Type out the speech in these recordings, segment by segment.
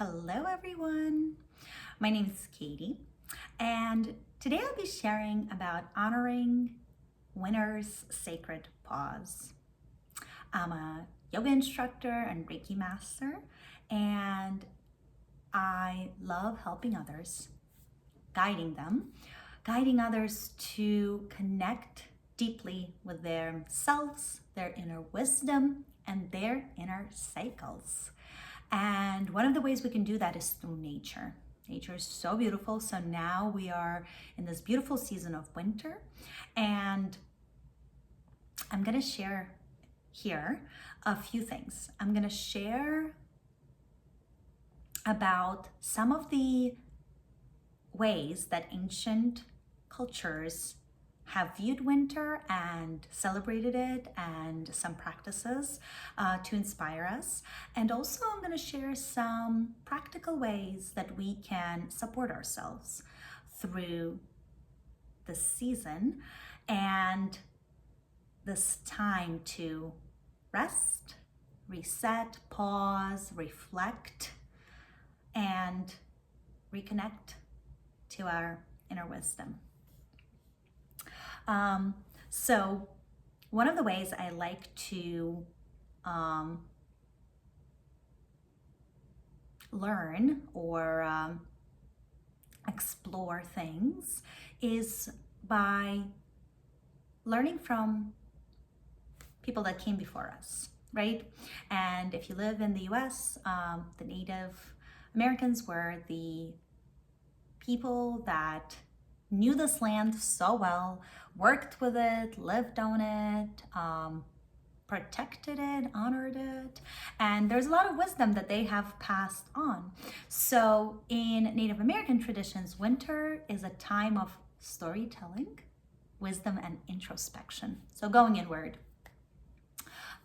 Hello everyone, my name is Katie and today I'll be sharing about honoring winter's sacred pause. I'm a yoga instructor and Reiki master and I love helping others, guiding others to connect deeply with themselves, their inner wisdom, and their inner cycles. And one of the ways we can do that is through nature. Nature is so beautiful. So now we are in this beautiful season of winter. And I'm going to share here a few things. I'm going to share about some of the ways that ancient cultures have viewed winter and celebrated it, and some practices to inspire us. And also I'm going to share some practical ways that we can support ourselves through this season and this time to rest, reset, pause, reflect, and reconnect to our inner wisdom. So one of the ways I like to learn or explore things is by learning from people that came before us, right? And if you live in the US, the Native Americans were the people that knew this land so well, worked with it, lived on it, protected it, honored it, and there's a lot of wisdom that they have passed on. So in Native American traditions, winter is a time of storytelling, wisdom, and introspection. So going inward.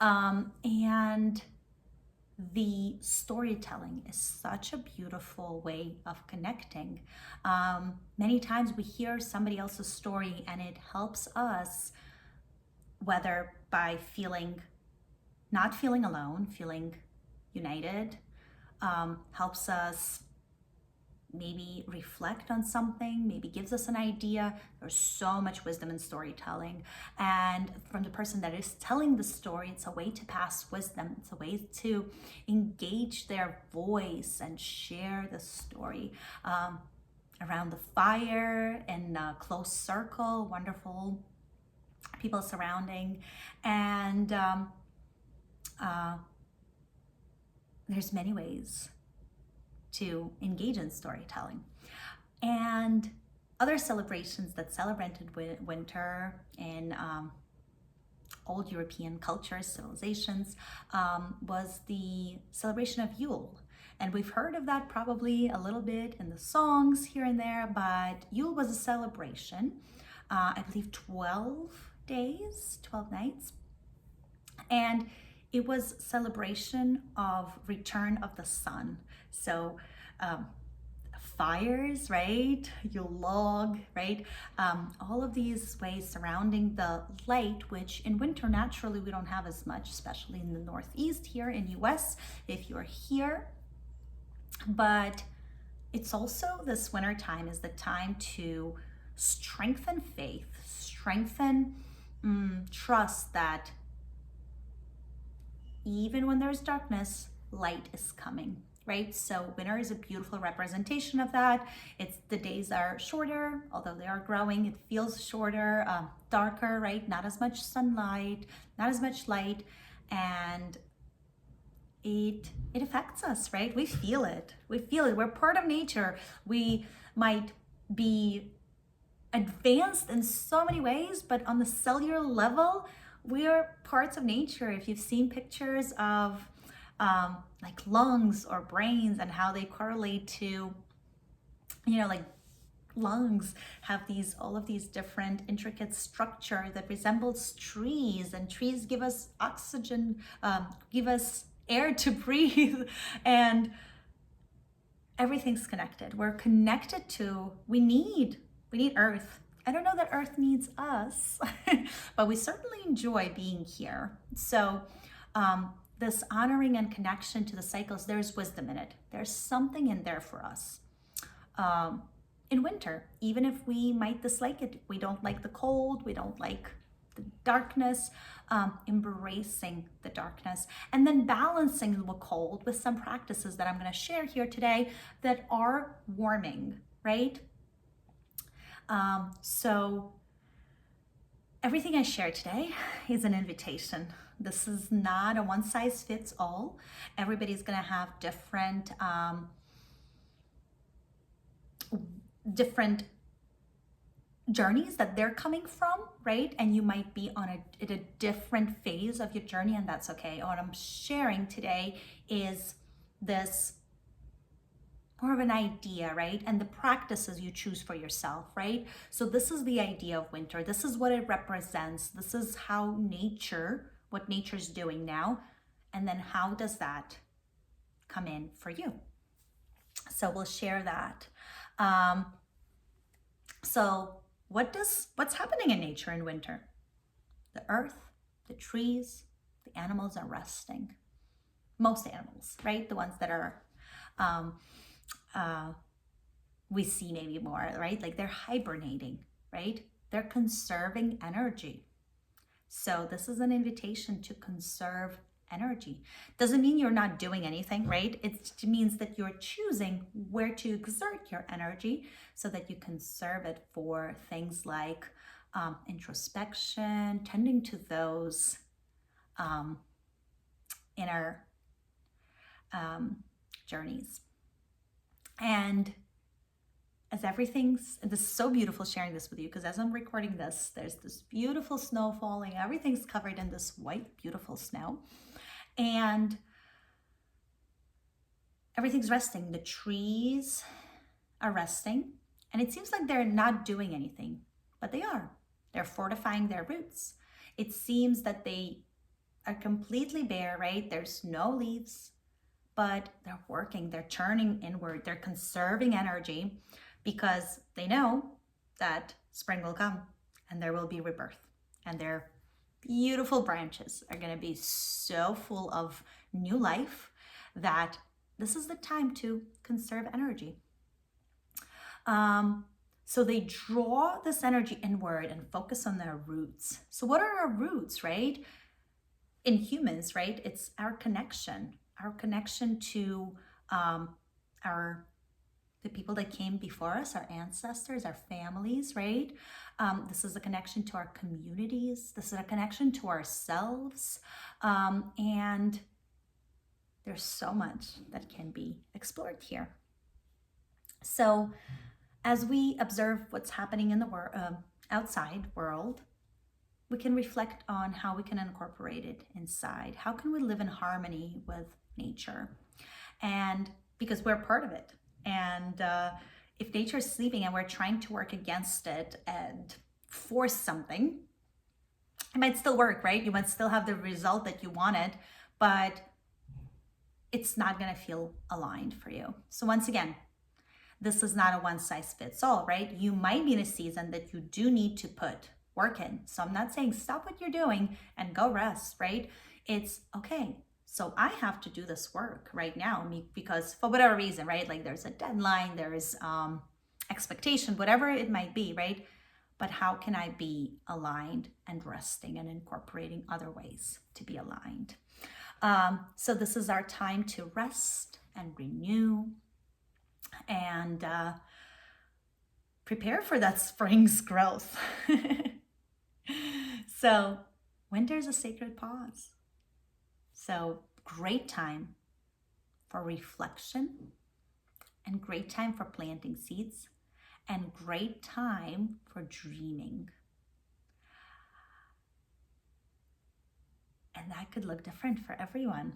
And the storytelling is such a beautiful way of connecting. Many times we hear somebody else's story and it helps us, whether by not feeling alone, feeling united, helps us maybe reflect on something, maybe gives us an idea. There's so much wisdom in storytelling. And from the person that is telling the story, it's a way to pass wisdom. It's a way to engage their voice and share the story around the fire in a close circle, wonderful people surrounding. And there's many ways to engage in storytelling. And other celebrations that celebrated winter in old European cultures, civilizations, was the celebration of Yule. And we've heard of that probably a little bit in the songs here and there, but Yule was a celebration, I believe 12 days, 12 nights. And it was celebration of return of the sun. So fires, right? Your log, right? All of these ways surrounding the light, which in winter naturally we don't have as much, especially in the Northeast here in US, if you're here. But it's also, this winter time is the time to strengthen faith, strengthen trust that even when there's darkness, light is coming, right? So winter is a beautiful representation of that. The days are shorter, although they are growing, it feels shorter, darker, right? Not as much sunlight, not as much light, and it affects us, right? We feel it. We're part of nature. We might be advanced in so many ways, but on the cellular level, we are parts of nature. If you've seen pictures of like lungs or brains and how they correlate to, like lungs have all of these different intricate structure that resembles trees, and trees give us oxygen, give us air to breathe, and everything's connected. We're connected to, we need Earth. I don't know that Earth needs us, but we certainly enjoy being here. So this honoring and connection to the cycles, there's wisdom in it. There's something in there for us. In winter, even if we might dislike it, we don't like the cold, we don't like the darkness, embracing the darkness, and then balancing the cold with some practices that I'm going to share here today that are warming, right? So everything I share today is an invitation. This is not a one size fits all. Everybody's going to have different journeys that they're coming from, right? And you might be on a different phase of your journey, and that's okay. What I'm sharing today is this more of an idea, right? And the practices you choose for yourself, right? So this is the idea of winter. This is what it represents. This is how what nature's doing now. And then how does that come in for you? So we'll share that. So what's happening in nature in winter? The earth, the trees, the animals are resting. Most animals, right? The ones that are, we see maybe more, right? Like they're hibernating, right? They're conserving energy. So this is an invitation to conserve energy. Doesn't mean you're not doing anything, right? It means that you're choosing where to exert your energy so that you conserve it for things like introspection, tending to those inner journeys. And as this is so beautiful sharing this with you, because as I'm recording this, there's this beautiful snow falling. Everything's covered in this white, beautiful snow. And everything's resting. The trees are resting. And it seems like they're not doing anything, but they are. They're fortifying their roots. It seems that they are completely bare, right? There's no leaves, but they're working. They're churning inward. They're conserving energy because they know that spring will come and there will be rebirth. And their beautiful branches are going to be so full of new life that this is the time to conserve energy. So they draw this energy inward and focus on their roots. So what are our roots, right? In humans, right? It's our connection to the people that came before us, our ancestors, our families, right? This is a connection to our communities. This is a connection to ourselves. And there's so much that can be explored here. So as we observe what's happening in the outside world, we can reflect on how we can incorporate it inside. How can we live in harmony with nature? And because we're part of it. And if nature is sleeping and we're trying to work against it and force something, it might still work, right? You might still have the result that you wanted, but it's not going to feel aligned for you. So once again, this is not a one size fits all, right? You might be in a season that you do need to put work in. So I'm not saying stop what you're doing and go rest, right? It's okay. So I have to do this work right now because for whatever reason, right? Like there's a deadline, there's expectation, whatever it might be, right? But how can I be aligned and resting and incorporating other ways to be aligned? So this is our time to rest and renew and prepare for that spring's growth. So winter is a sacred pause. So great time for reflection and great time for planting seeds and great time for dreaming. And that could look different for everyone.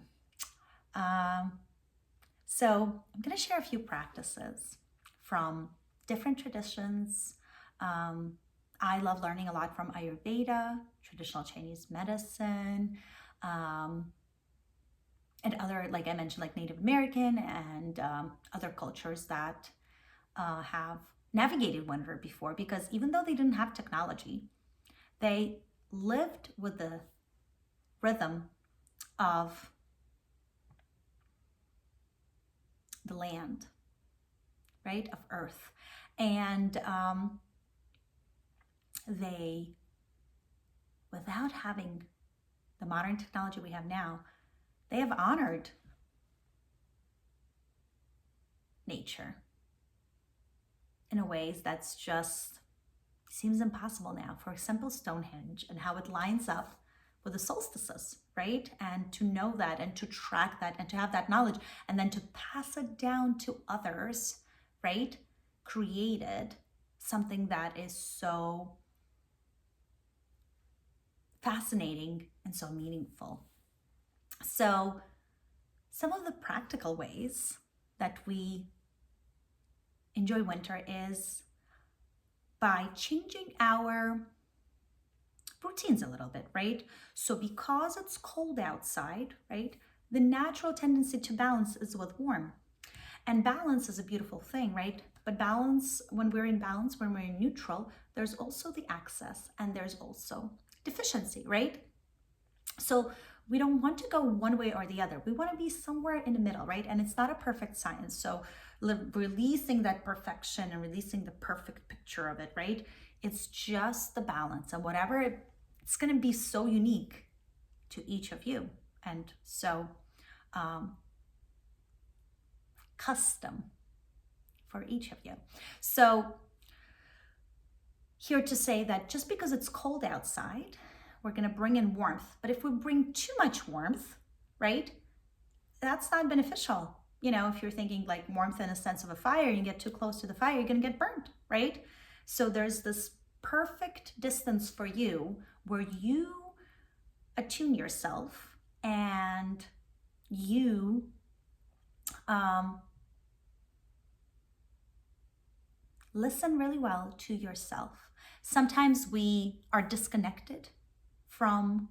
So I'm going to share a few practices from different traditions. I love learning a lot from Ayurveda, traditional Chinese medicine, and other, like I mentioned, like Native American and other cultures that have navigated winter before, because even though they didn't have technology, they lived with the rhythm of land, right, of earth. And they, without having the modern technology we have now, they have honored nature in a ways that's just seems impossible now. For example, Stonehenge and how it lines up with the solstices, right? And to know that and to track that and to have that knowledge and then to pass it down to others, right? Created something that is so fascinating and so meaningful. So some of the practical ways that we enjoy winter is by changing our routines a little bit, right? So because it's cold outside, right, the natural tendency to balance is with warm. And balance is a beautiful thing, right? But balance, when we're in balance, when we're in neutral, there's also the excess and there's also deficiency, right? So we don't want to go one way or the other. We want to be somewhere in the middle, right? And it's not a perfect science. So releasing that perfection and releasing the perfect picture of it, right? It's just the balance, and whatever it's going to be so unique to each of you. And so custom for each of you. So here to say that just because it's cold outside, we're going to bring in warmth. But if we bring too much warmth, right, that's not beneficial. You know, if you're thinking like warmth in a sense of a fire, you get too close to the fire, you're going to get burnt, right? So there's this perfect distance for you where you attune yourself and you listen really well to yourself. Sometimes we are disconnected from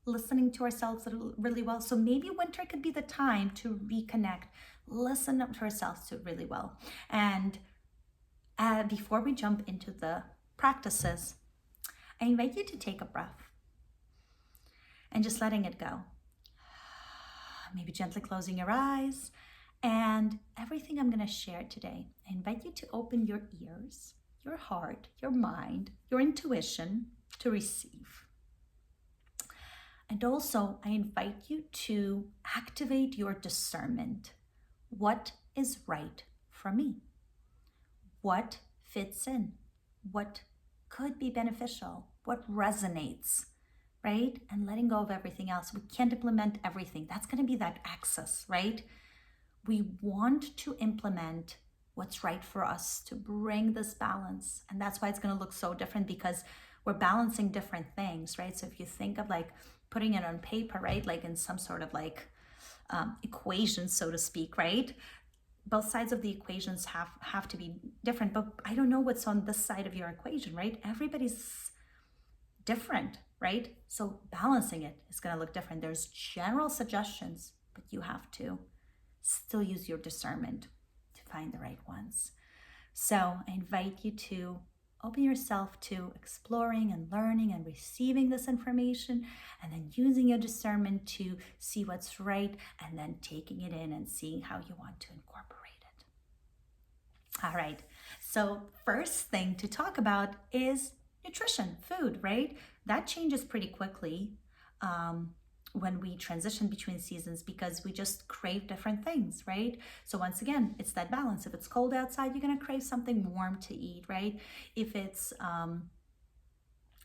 listening to ourselves really well. So maybe winter could be the time to reconnect, listen to ourselves really well. And before we jump into the practices, I invite you to take a breath and just letting it go. Maybe gently closing your eyes. And everything I'm going to share today, I invite you to open your ears, your heart, your mind, your intuition to receive. And also, I invite you to activate your discernment. What is right for me? What fits in? What could be beneficial? What resonates, right? And letting go of everything else. We can't implement everything. That's going to be that access, right? We want to implement what's right for us to bring this balance. And that's why it's going to look so different, because we're balancing different things, right? So if you think of like putting it on paper, right? Like in some sort of like equation, so to speak, right? Both sides of the equations have to be different, but I don't know what's on this side of your equation, right? Everybody's different, right? So balancing it is going to look different. There's general suggestions, but you have to still use your discernment to find the right ones. So I invite you to open yourself to exploring and learning and receiving this information, and then using your discernment to see what's right, and then taking it in and seeing how you want to incorporate it. All right, so first thing to talk about is nutrition, food, right? That changes pretty quickly when we transition between seasons, because we just crave different things, right? So once again, it's that balance. If it's cold outside, you're going to crave something warm to eat, right? If it's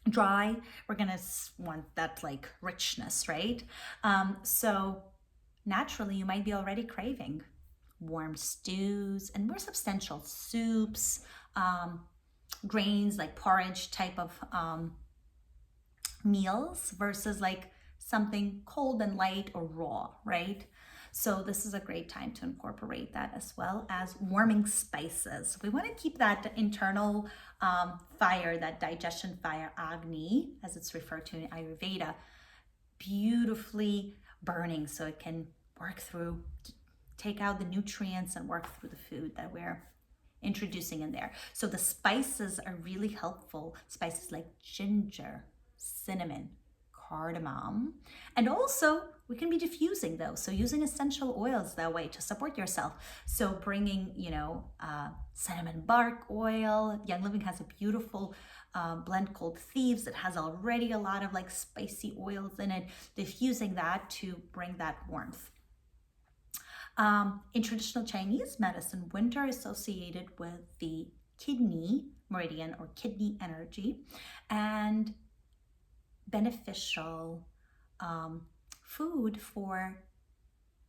dry, we're going to want that like richness, right? So naturally, you might be already craving warm stews and more substantial soups, grains like porridge type of meals versus like something cold and light or raw, right? So this is a great time to incorporate that, as well as warming spices. We want to keep that internal fire, that digestion fire, Agni, as it's referred to in Ayurveda, beautifully burning so it can work through, take out the nutrients and work through the food that we're introducing in there. So the spices are really helpful. Spices like ginger, cinnamon, cardamom. And also, we can be diffusing those. So using essential oils that way to support yourself. So bringing, cinnamon bark oil. Young Living has a beautiful blend called Thieves that has already a lot of like spicy oils in it. Diffusing that to bring that warmth. In traditional Chinese medicine, winter is associated with the kidney meridian or kidney energy, and beneficial food for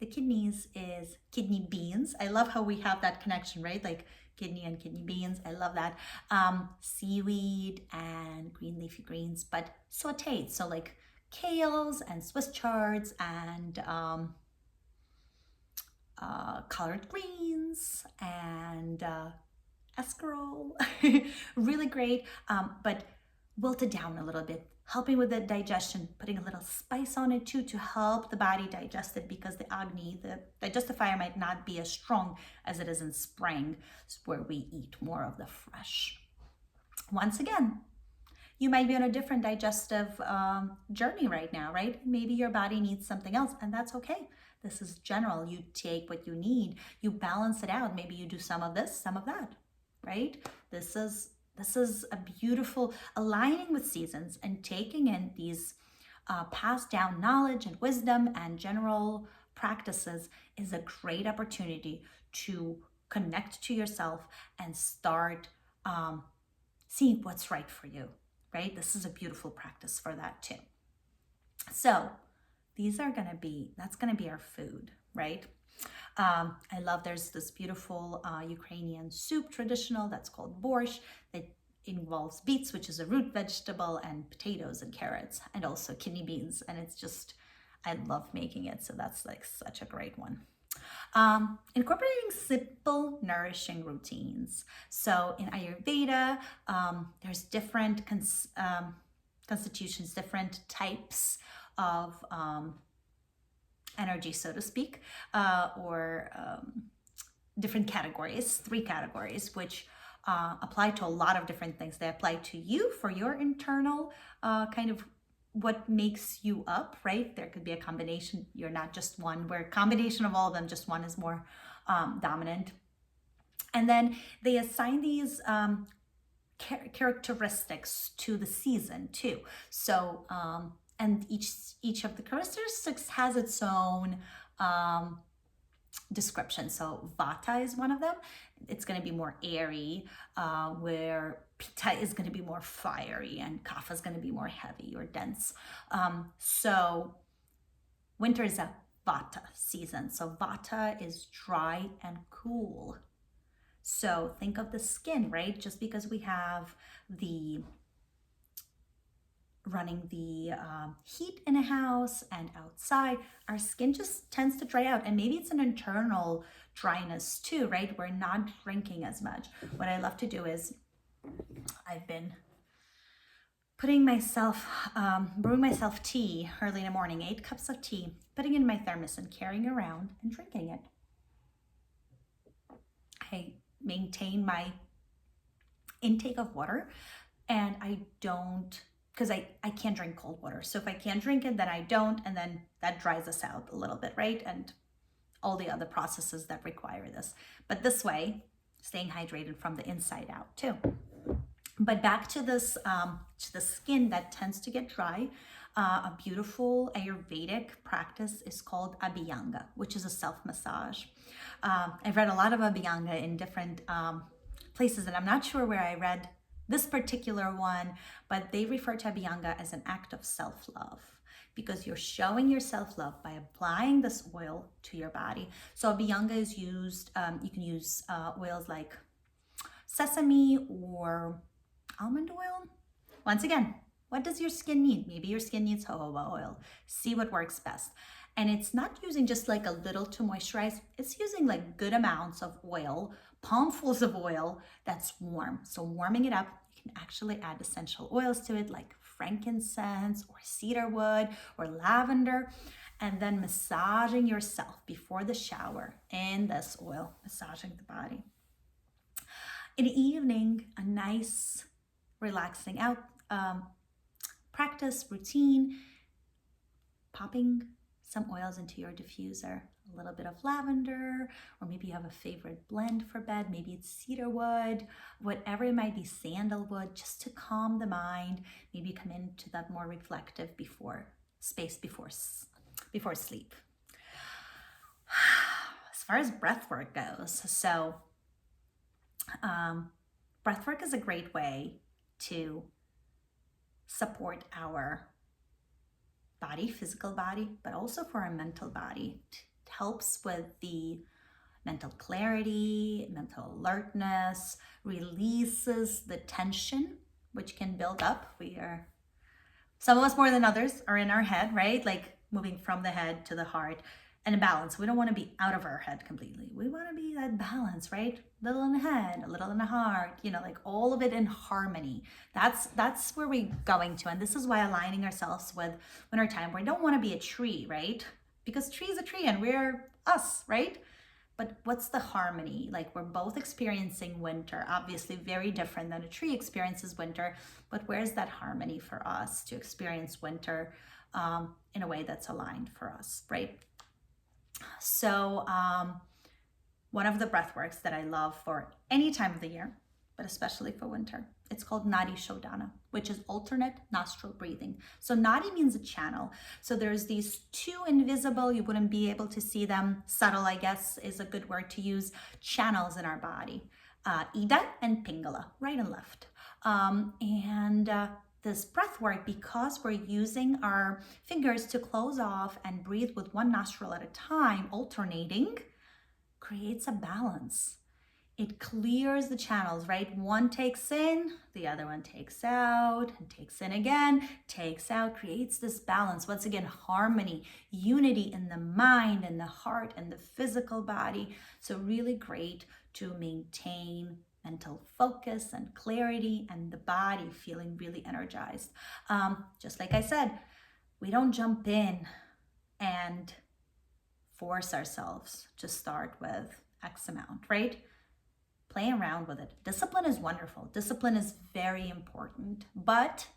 the kidneys is kidney beans. I love how we have that connection, right? Like kidney and kidney beans. I love that. Seaweed and green leafy greens, but sauteed. So like kales and Swiss chards and collard greens and escarole. Really great, but wilted down a little bit, helping with the digestion, putting a little spice on it too to help the body digest it, because the Agni, the digestive fire, might not be as strong as it is in spring, where we eat more of the fresh. Once again, you might be on a different digestive journey right now, right? Maybe your body needs something else, and that's okay. This is general. You take what you need, you balance it out. Maybe you do some of this, some of that, right? This is a beautiful aligning with seasons and taking in these passed down knowledge and wisdom and general practices is a great opportunity to connect to yourself and start seeing what's right for you, right? This is a beautiful practice for that too. So that's gonna be our food, right? I love, there's this beautiful Ukrainian soup traditional that's called borscht that involves beets, which is a root vegetable, and potatoes and carrots, and also kidney beans. And it's just, I love making it. So that's like such a great one. Incorporating simple nourishing routines. So in Ayurveda, there's different constitutions, different types of energy, so to speak, or different categories, 3 categories, which apply to a lot of different things. They apply to you for your internal kind of what makes you up, right? There could be a combination. You're not just one, where a combination of all of them, just one is more dominant. And then they assign these characteristics to the season too. So, and each of the characteristics has its own description. So Vata is one of them. It's going to be more airy, where Pitta is going to be more fiery, and Kapha is going to be more heavy or dense. So winter is a Vata season. So Vata is dry and cool. So think of the skin, right? Just because we have running the heat in a house and outside, our skin just tends to dry out. And maybe it's an internal dryness too, right? We're not drinking as much. What I love to do is, I've been brewing myself tea early in the morning, 8 cups of tea, putting it in my thermos and carrying around and drinking it. I maintain my intake of water, and I don't, because I can't drink cold water. So if I can't drink it, then I don't, and then that dries us out a little bit, right? And all the other processes that require this. But this way, staying hydrated from the inside out too. But back to this, to the skin that tends to get dry, a beautiful Ayurvedic practice is called Abhyanga, which is a self-massage. I've read a lot of Abhyanga in different places, and I'm not sure where I read this particular one, but they refer to Abhyanga as an act of self-love, because you're showing your self-love by applying this oil to your body. So Abhyanga is used, you can use oils like sesame or almond oil. Once again, what does your skin need? Maybe your skin needs jojoba oil. See what works best. And it's not using just like a little to moisturize. It's using like good amounts of oil, palmfuls of oil that's warm. So warming it up, you can actually add essential oils to it like frankincense or cedarwood or lavender, and then massaging yourself before the shower in this oil, massaging the body. In the evening, a nice relaxing out practice routine popping some oils into your diffuser, a little bit of lavender, or maybe you have a favorite blend for bed, maybe it's cedarwood, whatever it might be, sandalwood, just to calm the mind, maybe come into that more reflective space before sleep. As far as breath work goes, so breath work is a great way to support our body, physical body, but also for our mental body. It helps with the mental clarity, mental alertness, releases the tension which can build up. Some of us more than others are in our head, right? Like moving from the head to the heart, and a balance. We don't want to be out of our head completely. We want to be that balance, right? A little in the head, a little in the heart, like all of it in harmony. That's where we're going to. And this is why aligning ourselves with winter time, we don't want to be a tree, right? Because tree is a tree and we're us, right? But what's the harmony? Like we're both experiencing winter, obviously very different than a tree experiences winter, but where's that harmony for us to experience winter in a way that's aligned for us, right? So one of the breath works that I love for any time of the year, but especially for winter, it's called Nadi Shodhana, which is alternate nostril breathing. So Nadi means a channel. So there's these two invisible, you wouldn't be able to see them, subtle I guess is a good word to use, channels in our body. Ida and Pingala, right and left. This breath work, because we're using our fingers to close off and breathe with one nostril at a time, alternating, creates a balance. It clears the channels, right? One takes in, the other one takes out, and takes in again, takes out, creates this balance. Once again, harmony, unity in the mind and the heart and the physical body. So really great to maintain mental focus and clarity and the body feeling really energized. Just like I said, we don't jump in and force ourselves to start with X amount, right? Play around with it. Discipline is wonderful. Discipline is very important, but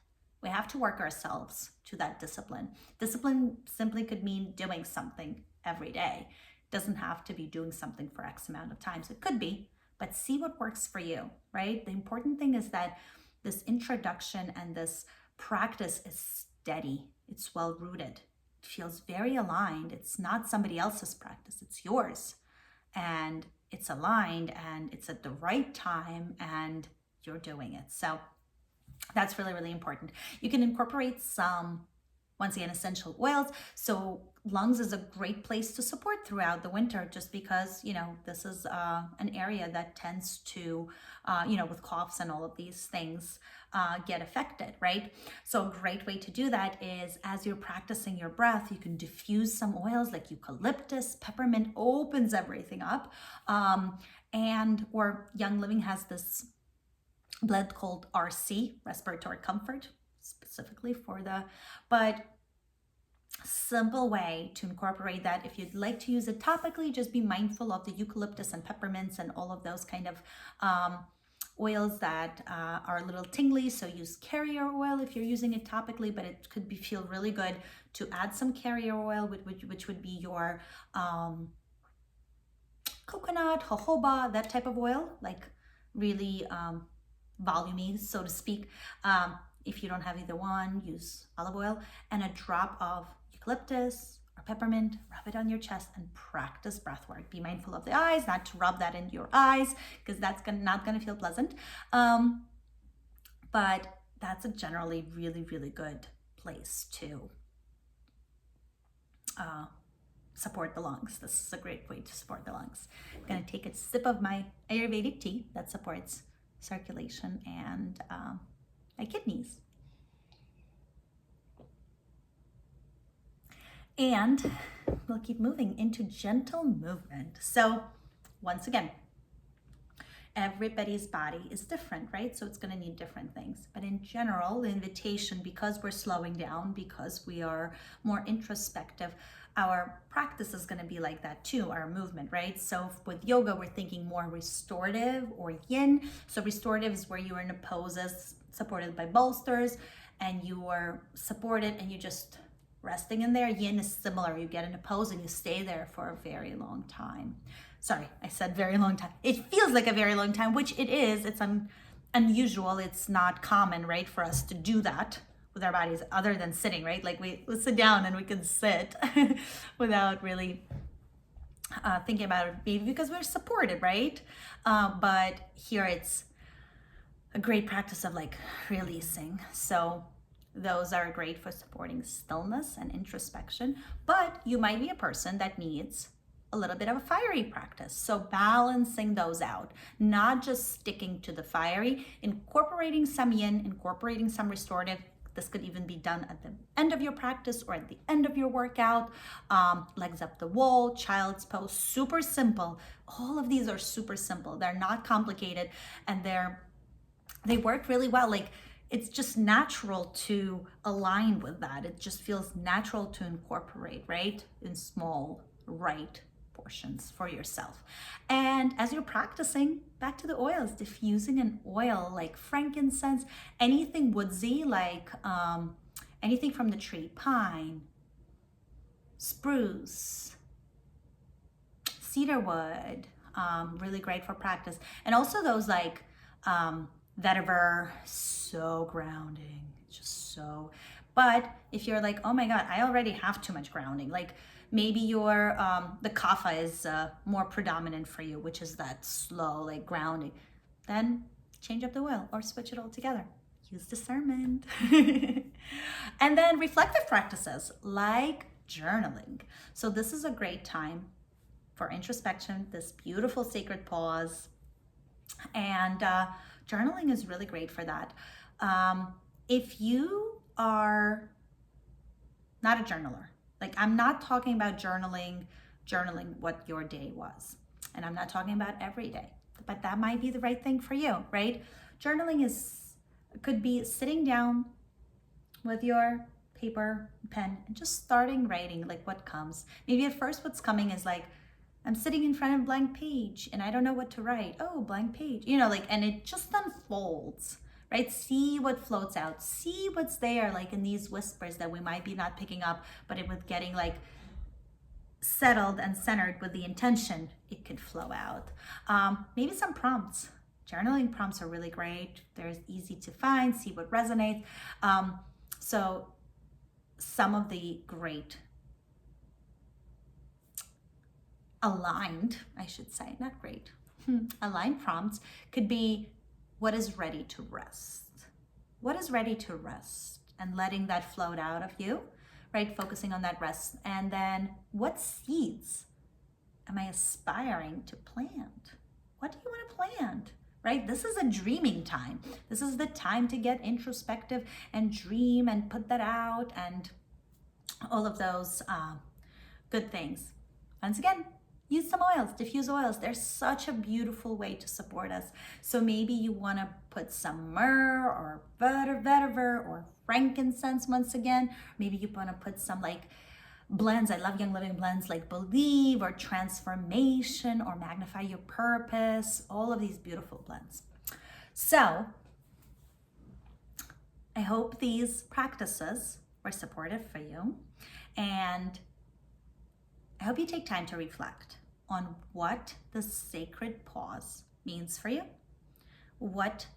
we have to work ourselves to that discipline. Discipline simply could mean doing something every day. It doesn't have to be doing something for X amount of times. It could be, but see what works for you, right? The important thing is that this introduction and this practice is steady. It's well-rooted. It feels very aligned. It's not somebody else's practice. It's yours. And it's aligned and it's at the right time and you're doing it. So that's really, really important. You can incorporate some, once again, essential oils. So lungs is a great place to support throughout the winter, just because, this is an area that tends to, with coughs and all of these things, get affected, right? So a great way to do that is, as you're practicing your breath, you can diffuse some oils like eucalyptus, peppermint, opens everything up. Or Young Living has this blend called RC, Respiratory Comfort, specifically for but simple way to incorporate that. If you'd like to use it topically, just be mindful of the eucalyptus and peppermints and all of those kind of oils that are a little tingly. So use carrier oil if you're using it topically, but it could feel really good to add some carrier oil, which would be your coconut, jojoba, that type of oil, like really volumey, so to speak. If you don't have either one, use olive oil and a drop of eucalyptus or peppermint. Rub it on your chest and practice breath work. Be mindful of the eyes, not to rub that into your eyes, because that's not going to feel pleasant. But that's a generally really, really good place to support the lungs. This is a great way to support the lungs. I'm going to take a sip of my Ayurvedic tea that supports circulation and my kidneys. And we'll keep moving into gentle movement. So once again, everybody's body is different, right? So it's going to need different things. But in general, the invitation, because we're slowing down, because we are more introspective, our practice is going to be like that too, our movement, right? So with yoga, we're thinking more restorative or yin. So restorative is where you're in a poses supported by bolsters and you are supported and you just resting in there. Yin is similar. You get in a pose and you stay there for a very long time. Sorry, I said very long time. It feels like a very long time, which it is. It's unusual. It's not common, right, for us to do that with our bodies other than sitting, right? Like we sit down and we can sit without really thinking about it, maybe because we're supported, right? But here it's a great practice of like releasing. So those are great for supporting stillness and introspection, but you might be a person that needs a little bit of a fiery practice. So balancing those out, not just sticking to the fiery, incorporating some yin, incorporating some restorative. This could even be done at the end of your practice or at the end of your workout. Legs up the wall, child's pose, super simple. All of these are super simple. They're not complicated, and they work really well. Like, it's just natural to align with that. It just feels natural to incorporate, right? In small, right portions for yourself. And as you're practicing, back to the oils, diffusing an oil like frankincense, anything woodsy, like anything from the tree, pine, spruce, cedar wood, really great for practice. And also those like vetiver, so grounding, just so. But if you're like, oh my God, I already have too much grounding, like maybe your the kapha is more predominant for you, which is that slow like grounding, then change up the oil or switch it all together. Use discernment. And then reflective practices like journaling. So this is a great time for introspection, this beautiful sacred pause. And journaling is really great for that. If you are not a journaler, like I'm not talking about journaling what your day was. And I'm not talking about every day, but that might be the right thing for you, right? Journaling could be sitting down with your paper, pen, and just starting writing like what comes. Maybe at first what's coming is like, I'm sitting in front of a blank page and I don't know what to write. Oh, blank page, and it just unfolds, right? See what floats out, see what's there, like in these whispers that we might be not picking up, but with getting like settled and centered with the intention, it could flow out. Maybe some prompts. Journaling prompts are really great. They're easy to find, see what resonates. So some of the great aligned, I should say, not great, aligned prompts could be, what is ready to rest? What is ready to rest? And letting that float out of you, right? Focusing on that rest. And then what seeds am I aspiring to plant? What do you want to plant, right? This is a dreaming time. This is the time to get introspective and dream and put that out and all of those good things. Once again, use some oils, diffuse oils. They're such a beautiful way to support us. So maybe you want to put some myrrh or vetiver or frankincense once again. Maybe you want to put some like blends. I love Young Living blends like Believe or Transformation or Magnify Your Purpose. All of these beautiful blends. So I hope these practices were supportive for you. And I hope you take time to reflect on what the sacred pause means for you. What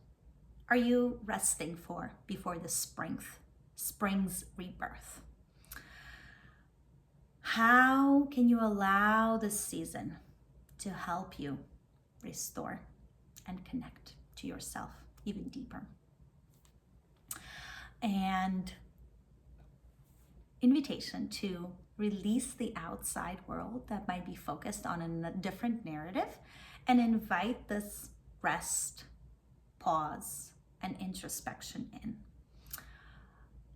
are you resting for before the spring's rebirth? How can you allow this season to help you restore and connect to yourself even deeper? And invitation to release the outside world that might be focused on a different narrative and invite this rest, pause, and introspection in.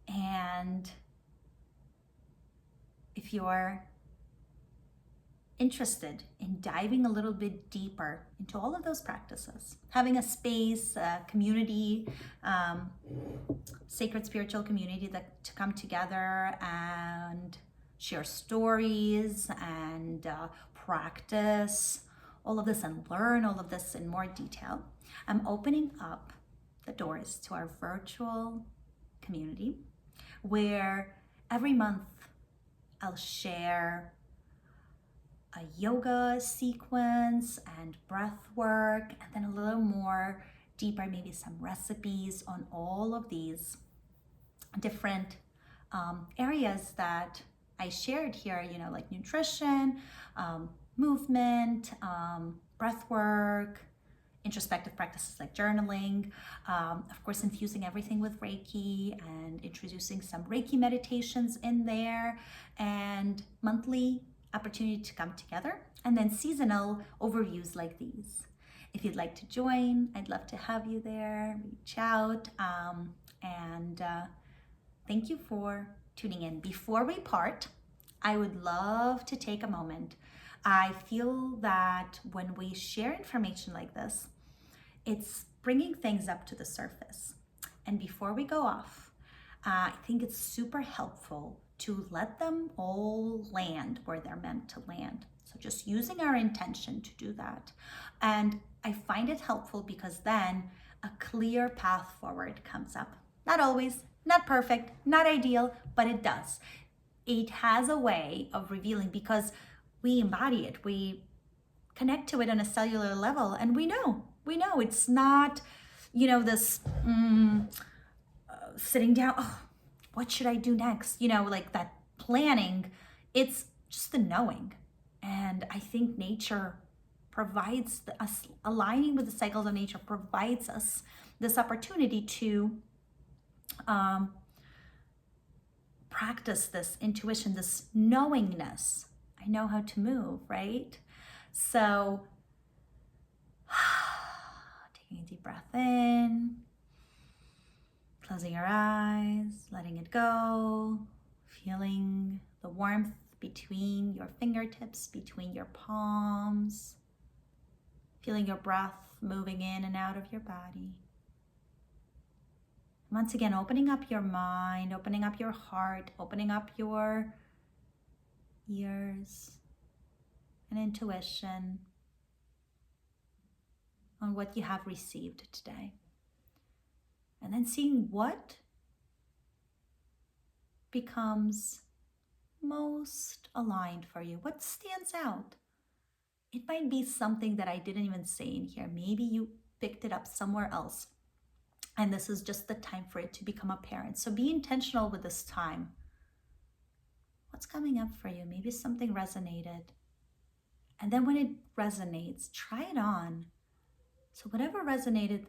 And if you're interested in diving a little bit deeper into all of those practices, having a space, a community, sacred spiritual community to come together and share stories and practice all of this and learn all of this in more detail, I'm opening up the doors to our virtual community where every month I'll share a yoga sequence and breath work, and then a little more deeper, maybe some recipes on all of these different areas that I shared here, like nutrition, movement, breath work, introspective practices like journaling, of course, infusing everything with Reiki and introducing some Reiki meditations in there, and monthly opportunity to come together, and then seasonal overviews like these. If you'd like to join, I'd love to have you there. Reach out, and thank you for tuning in. Before we part, I would love to take a moment. I feel that when we share information like this, it's bringing things up to the surface. And before we go off, I think it's super helpful to let them all land where they're meant to land. So just using our intention to do that. And I find it helpful because then a clear path forward comes up. Not always, not perfect, not ideal, but it does. It has a way of revealing because we embody it. We connect to it on a cellular level, and we know it's not, this sitting down, oh, what should I do next? Like that planning. It's just the knowing. And I think nature provides us, aligning with the cycles of nature provides us this opportunity to practice this intuition, this knowingness. I know how to move, right? So taking a deep breath in, closing your eyes, letting it go, feeling the warmth between your fingertips, between your palms, feeling your breath moving in and out of your body. Once again, opening up your mind, opening up your heart, opening up your ears and intuition on what you have received today. And then seeing what becomes most aligned for you, what stands out. It might be something that I didn't even say in here. Maybe you picked it up somewhere else, and this is just the time for it to become apparent. So be intentional with this time. What's coming up for you? Maybe something resonated. And then when it resonates, try it on. So whatever resonated,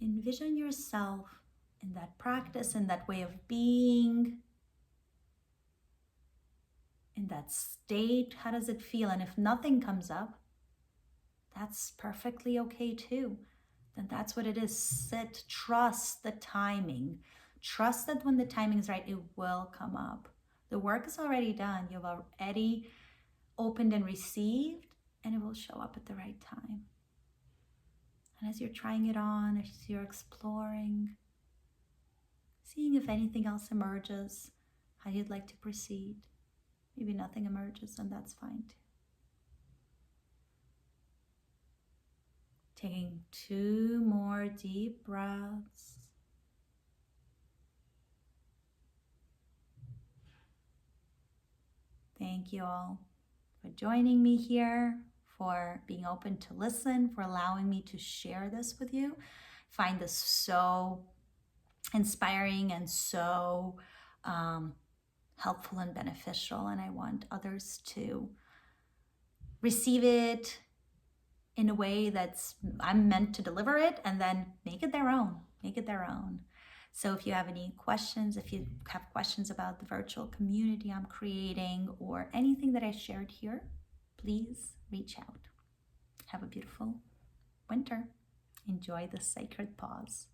envision yourself in that practice, in that way of being, in that state. How does it feel? And if nothing comes up, that's perfectly okay too. Then that's what it is. Sit, trust the timing. Trust that when the timing is right, it will come up. The work is already done. You've already opened and received, and it will show up at the right time. And as you're trying it on, as you're exploring, seeing if anything else emerges, how you'd like to proceed. Maybe nothing emerges, and that's fine too. Taking 2 more deep breaths. Thank you all for joining me here, for being open to listen, for allowing me to share this with you. I find this so inspiring and so helpful and beneficial, and I want others to receive it in a way that's I'm meant to deliver it, and then make it their own. So if you have any questions, if you have questions about the virtual community I'm creating or anything that I shared here, please reach out. Have a beautiful winter. Enjoy the sacred pause.